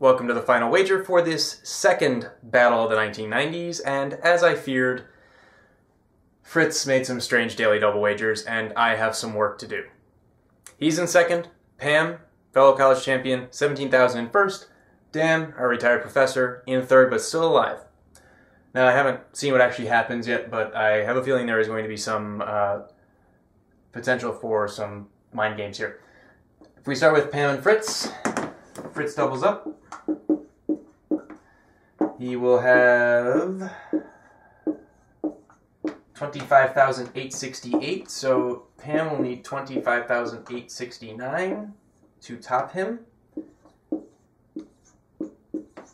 Welcome to the final wager for this second battle of the 1990s, and as I feared, Fritz made some strange daily double wagers, and I have some work to do. He's in second, Pam, fellow college champion, 17,000 in first, Dan, our retired professor, in third but still alive. Now, I haven't seen what actually happens yet, but I have a feeling there is going to be some potential for some mind games here. If we start with Pam and Fritz, Fritz doubles up. He will have 25,868, so Pam will need 25,869 to top him.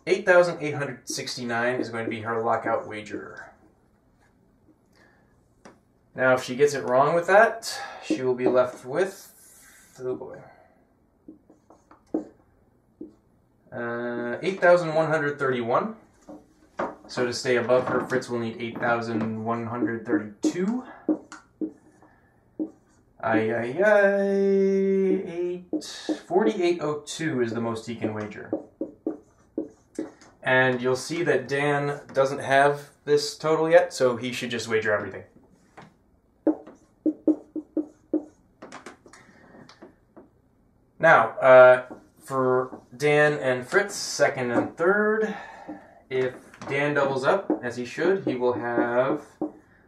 8,869 is going to be her lockout wager. Now, if she gets it wrong with that, she will be left with, oh boy, 8,131. So to stay above her, Fritz will need 8,132. 4802 is the most he can wager. And you'll see that Dan doesn't have this total yet, so he should just wager everything. Now, for Dan and Fritz, second and third, if Dan doubles up, as he should, he will have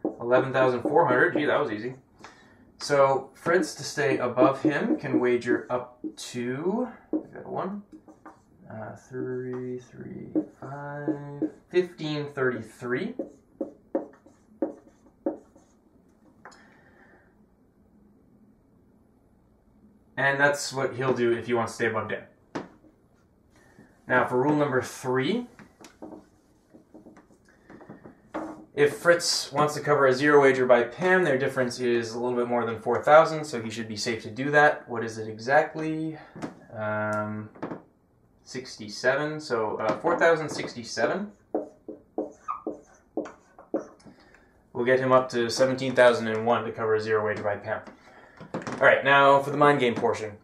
11,400. Gee, that was easy. So Fritz, to stay above him, can wager up to, we got 1533. And that's what he'll do if he wants to stay above Dan. Now for rule number 3, if Fritz wants to cover a zero wager by Pam, their difference is a little bit more than 4,000, so he should be safe to do that. What is it exactly? 67, so 4,067. We'll get him up to 17,001 to cover a zero wager by Pam. Alright, now for the mind game portion.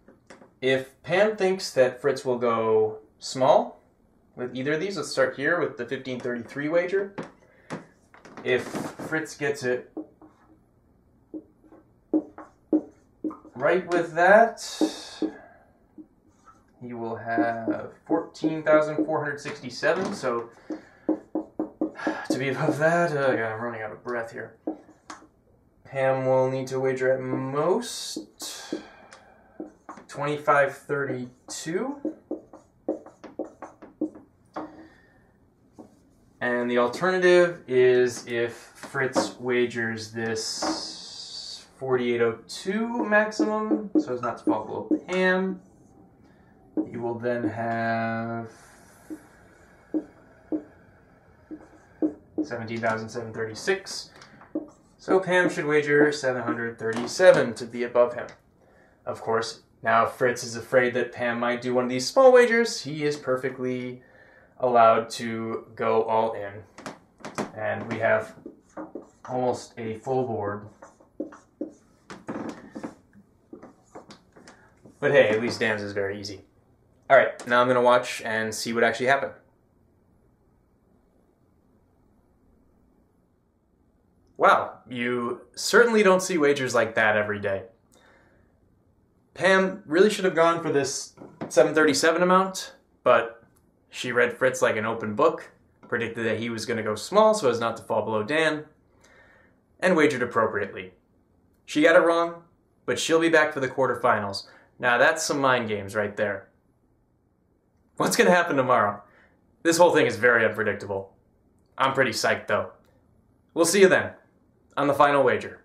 If Pam thinks that Fritz will go small with either of these, let's start here with the 1533 wager. If Fritz gets it right with that, he will have 14,467. So to be above that, I'm running out of breath here. Pam will need to wager at most 2532. And the alternative is if Fritz wagers this 4802 maximum, so as not to fall below Pam, he will then have 17,736. So Pam should wager 737 to be above him. Of course, now if Fritz is afraid that Pam might do one of these small wagers, he is perfectly allowed to go all in. And we have almost a full board. But hey, at least Dan's is very easy. Alright, now I'm going to watch and see what actually happened. Wow, you certainly don't see wagers like that every day. Pam really should have gone for this 737 amount, but she read Fritz like an open book, predicted that he was going to go small so as not to fall below Dan, and wagered appropriately. She got it wrong, but she'll be back for the quarterfinals. Now that's some mind games right there. What's going to happen tomorrow? This whole thing is very unpredictable. I'm pretty psyched though. We'll see you then on the final wager.